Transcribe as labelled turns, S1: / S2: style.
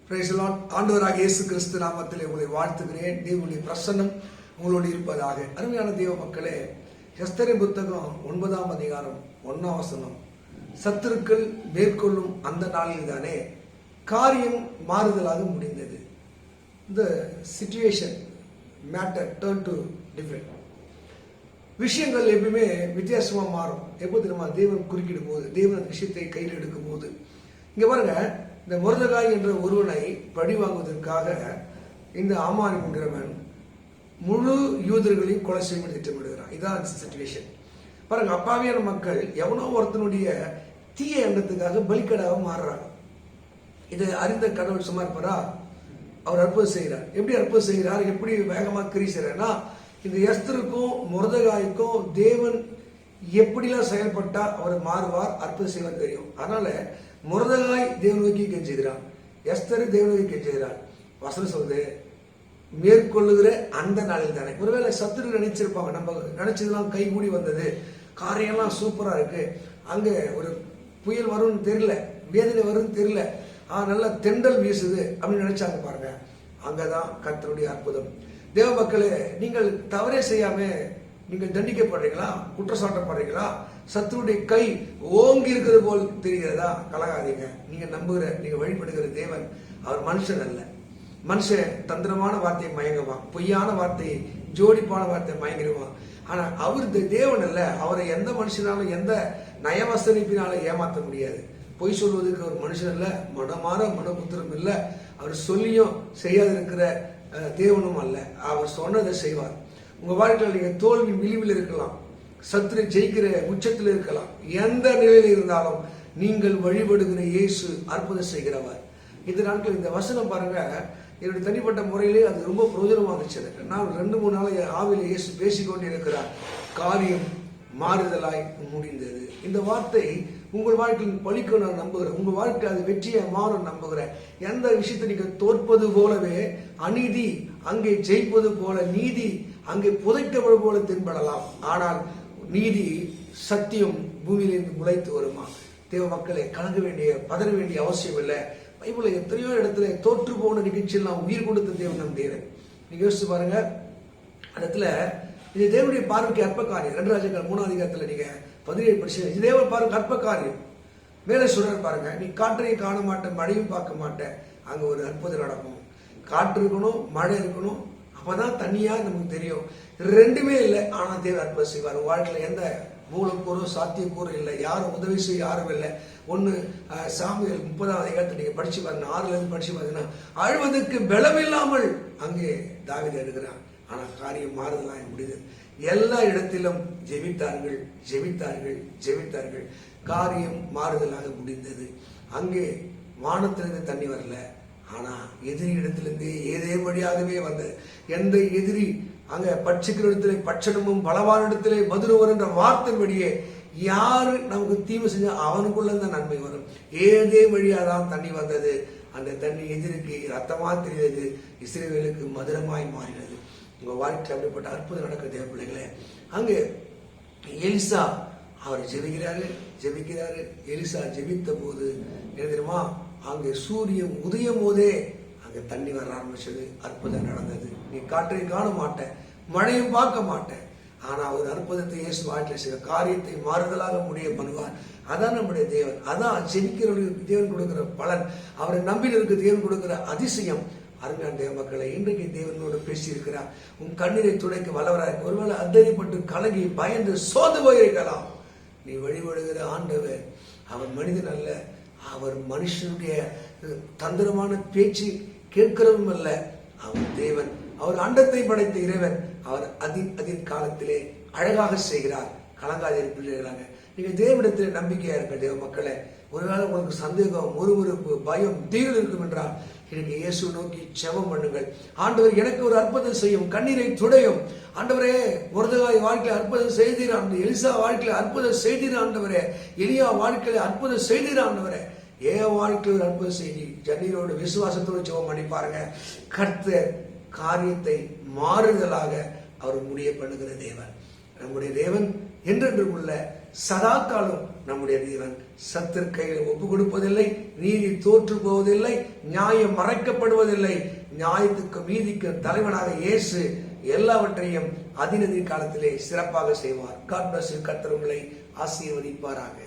S1: Praise the Lord. ஆண்டவராகிய இயேசு கிறிஸ்து நாமத்திலே உங்களை வாழ்த்துகிறேன். தேவனுடைய பிரசன்னம் உங்களோடு இருப்பதாக. அருமையான தேவ மக்களே, எஸ்தரின் புத்தகம் 9ஆம் அதிகாரம் 1ஆம் வசனம், சத்துருக்கள் மேற்கொள்ளும் அந்த நாளில் தானே காரியம் மாறுதலாக முடிந்தது. இந்த situation matter turn to different. விஷயங்கள் எப்பவுமே வித்தியாசமா மாறும். எப்போ தெரியுமா? தேவன் குறுக்கிடும் போது, தேவன் விஷயத்தை கையில் எடுக்கும் போது. இங்க பாருங்க, இந்த மொர்தெகாய் என்ற ஒருவனை பழி வாங்குவதற்காக இந்த ஆமான் என்கிறவன் முழு யூதர்களையும் கொலை செய்ய திட்டமிடுகிறான். இதான் சிச்சுவேஷன். பாருங்க, அப்பாவியான மக்கள் எவனோ ஒருத்தனுடைய தீய எண்ணத்துக்காக பலிக்கடாக மாறுறாங்க. இதை அறிந்த கடவுள் சும்மா இருப்பாரா? அவர் அற்புதம் செய்கிறார். எப்படி அற்புதம் செய்கிறார்? எப்படி வேகமா கிரி செய்யறாருன்னா, இந்த எஸ்தருக்கும் மொர்தெகாய்க்கும் தேவன் எப்படிலாம் செயல்பட்டா அவர் மாறுவார், அற்புதம் செய்வார் தெரியும். அதனால மொர்தெகாய் தேவன் நோக்கி கெஞ்சுகிறான், எஸ்தர் தேவன் நோக்கி கெஞ்சுகிறான். வசனம் சொல்லுது, மேற்கொள்ளுகிற அந்த நாளில் தானே. ஒருவேளை சத்துரு நினைச்சிருப்பாங்க, நம்ம நினைச்சதெல்லாம் கைகூடி வந்தது, காரியம்லாம் சூப்பரா இருக்கு, அங்க ஒரு புயல் வரும்னு தெரியல, வேதனை வரும்னு தெரியல, நல்லா தெண்டல் வீசுது அப்படின்னு நினைச்சாங்க. பாருங்க, அங்கதான் கர்த்தருடைய அற்புதம். தேவ மக்களே, நீங்கள் தவறே செய்யாம நீங்கள் தண்டிக்கப்படுறீங்களா, குற்றச்சாட்டப்படுறீங்களா, சத்துருடைய கை ஓங்கி இருக்கிறது போல் தெரிகிறதா? கலகாதீங்க. நீங்க நம்புகிற, நீங்க வழிபடுகிற தேவன் அவர் மனுஷன் அல்ல. மனுஷன் தந்திரமான வார்த்தையை மயங்குவான், பொய்யான வார்த்தையை, ஜோடிப்பான வார்த்தையை மயங்கிடுவான். ஆனா அவர் தேவன் அல்ல. அவரை எந்த மனுஷனாலும் எந்த நயவசனிப்பினாலும் ஏமாற்ற முடியாது. பொய் சொல்வதற்கு ஒரு மனுஷன் அல்ல, மனமாற மனபுத்திரம் இல்ல, அவர் சொல்லியும் செய்யாது இருக்கிற தேவனும் அல்ல. அவர் சொன்னதை செய்வார். உங்க வாழ்க்கையில் நீங்க தோல்வி விளிவில் இருக்கலாம், சத்துரு ஜெயிக்கிற உச்சத்தில் இருக்கலாம், எந்த நிலையில் இருந்தாலும் நீங்கள் வழிபடுகிற இயேசு அற்புதம் செய்கிறவர். இந்த நாட்கள் இந்த வசனம் பாருங்க, என்னுடைய தனிப்பட்ட முறையிலே அது ரொம்ப பிரயோஜனமா இருந்துச்சு. நான் 2-3 நாள் ஆவில இயேசு பேசிக்கொண்டு இருக்கிறார். காரியம் மாறுதலாய் முடிந்தது. இந்த வார்த்தை உங்கள் வாழ்க்கையில் பழிக்க நான் நம்புகிறேன். உங்க வாழ்க்கை அது வெற்றியை மாறும் நம்புகிறேன். எந்த விஷயத்தை நீங்க தோற்பது போலவே அநீதி அங்கே ஜெயிப்பது போல, நீதி அங்கே புதைக்கப்படும் போல தென்படலாம். ஆனால் நீதி சத்தியம் பூமியிலிருந்து முளைத்து வருமா? தேவ மக்களை கலங்க வேண்டிய, பதற வேண்டிய அவசியம் இல்லை. பைபிள்ல எத்தனையோ இடத்துல தோற்று போன நிகழ்ச்சியில் நான் உயிர் கொடுத்த தேவன் நம் தேவன். நீங்க யோசிச்சு பாருங்க, அந்த இடத்துல இது தேவனுடைய பார்வைக்கு அற்ப காரியம். 2 ராஜாக்கள் 3ஆம் அதிகாரத்துல நீங்க 17 படிச்சு, இது தேவன் பாருங்க அற்ப காரியம். மேலே சொல்றாரு பாருங்க, நீ காற்றையும் காண மாட்டேன், மழையும் பார்க்க மாட்டேன், அங்க ஒரு அற்புதம் நடக்கும். காற்று இருக்கணும், மழை இருக்கணும், அப்பதான் தண்ணியா நமக்கு தெரியும். 2மே இல்லை, ஆனா தேவன் அற்புதம் செய்வார். வாழ்க்கையில எந்த மூலக்கூறும் சாத்தியக்கூறு இல்லை, யாரும் உதவி செய்ய யாரும் இல்லை. ஒன்னு சாமுவேல் 30ஆம் அதிகாரத்தை நீங்க படிச்சு பாருங்க, 6ல இருந்து படிச்சு பாருங்கன்னா, அழுவதற்கு பலமில்லாமல் அங்கே தாவீது எழுகிறான். ஆனா காரியம் மாறுதலாக முடியுது. எல்லா இடத்திலும் ஜெபித்தார்கள், ஜெபித்தார்கள், ஜெபித்தார்கள், காரியம் மாறுதலாக முடிந்தது. அங்கே வானத்திலிருந்து தண்ணி வரல, ஆனா எதிரி இடத்திலிருந்து ஏதே வழியாகவே வந்தது. எந்த எதிரி அங்க பட்சிக்கிற இடத்துல பட்சணமும் பலவான இடத்திலே மதுரவர் என்ற வார்த்தை வழியே யாரு நமக்கு தீமை செஞ்சா அவனுக்குள்ள இந்த நன்மை வரும். ஏதே வழியாதான் தண்ணி வந்தது. அந்த தண்ணி எதிரிக்கு ரத்தமா தெரிந்தது, இஸ்ரவேலுக்கு மதுரமாய் மாறினது. உங்க வாழ்க்கை அப்படிப்பட்ட அற்புதம் நடக்க தேவ பிள்ளைகளே. அங்கே எலிசா அவர் ஜெபிக்கிறாரு. எலிசா ஜெபித்த போது என்ன தெரியுமா? அங்கே சூரியன் உதயம் போதே அங்க தண்ணி வர ஆரம்பிச்சது. அற்புதம் நடந்தது. நீ காற்றை காண மாட்டேன், மழையும் பார்க்க மாட்டேன், ஆனா ஒரு அற்புதத்தை இயேசு வாழ்க்கை செய்ய, காரியத்தை மாறுதலாக முடிய பண்ணுவார். அதான் நம்முடைய தேவன். அதான் ஜெபிக்கிறவர்களுக்கு தேவன் கொடுக்கிற பலன், அவரை நம்பினருக்கு தேவன் கொடுக்கிற அதிசயம். அருமையான தேவ மக்களை, இன்றைக்கு தேவனோடு பேசி இருக்கிறார். உன் கண்ணீரை துடைக்க வல்லவராய். ஒருவேளை அத்தனைப்பட்டு கலங்கி பயந்து சோர்ந்து போயிருக்கலாம். நீ வழிபடுகிற ஆண்டவர் அவர் மனிதன் அல்ல, அவர் மனுஷனுடைய தந்திரமான பேச்சு கேட்கிறதும் அல்ல. அவர் தேவன், அவர் அண்டத்தை படைத்த இறைவன். அவர் அதின் காலத்திலே அழகாக செய்கிறார். கலங்காத பிள்ளைகளாங்க, நீங்க தேவனிடத்திலே நம்பிக்கையா இருக்க தேவ மக்களை. ஒருவேளை உங்களுக்கு சந்தேகம், முறுமுறுப்பு, பயம், தீவிரம் இருக்கும் என்றால் எனக்கு இயேசு நோக்கி ஜெபம் பண்ணுங்கள். ஆண்டவர் எனக்கு ஒரு அற்புதம் செய்யும், கண்ணீரை துடையும். ஆண்டவரே, மொர்தெகாய் வாழ்க்கையில அற்புதம் செய்தீர், எலிசா வாழ்க்கையில அற்புதம் செய்தீர் ஆண்டவரே, எலியா வாழ்க்கையில அற்புதம் செய்தீர் ஆண்டவரே, என் வாழ்க்கையில் ஒரு அற்புதம் செய்தி. ஜன்னீரோடு விசுவாசத்தோடு ஜெபம் பண்ணி பாருங்க. கர்த்தர் காரியத்தை மாறுதலாக அவர் முடிய பண்ணுகிற தேவன். நம்முடைய தேவன் என்றென்றும் உள்ள சதா காலம் நம்முடைய தேவன் சத்துரு கையில் ஒப்பு கொடுப்பதில்லை. நீதி தோற்று போவதில்லை. நியாயம் மறைக்கப்படுவதில்லை. நியாயத்துக்கு நீதிக்கு தலைவனாக இயேசு எல்லாவற்றையும் அதிநதி காலத்திலே சிறப்பாக செய்வார். God bless you. கர்த்தர் உங்களை ஆசீர்வதிப்பாராக.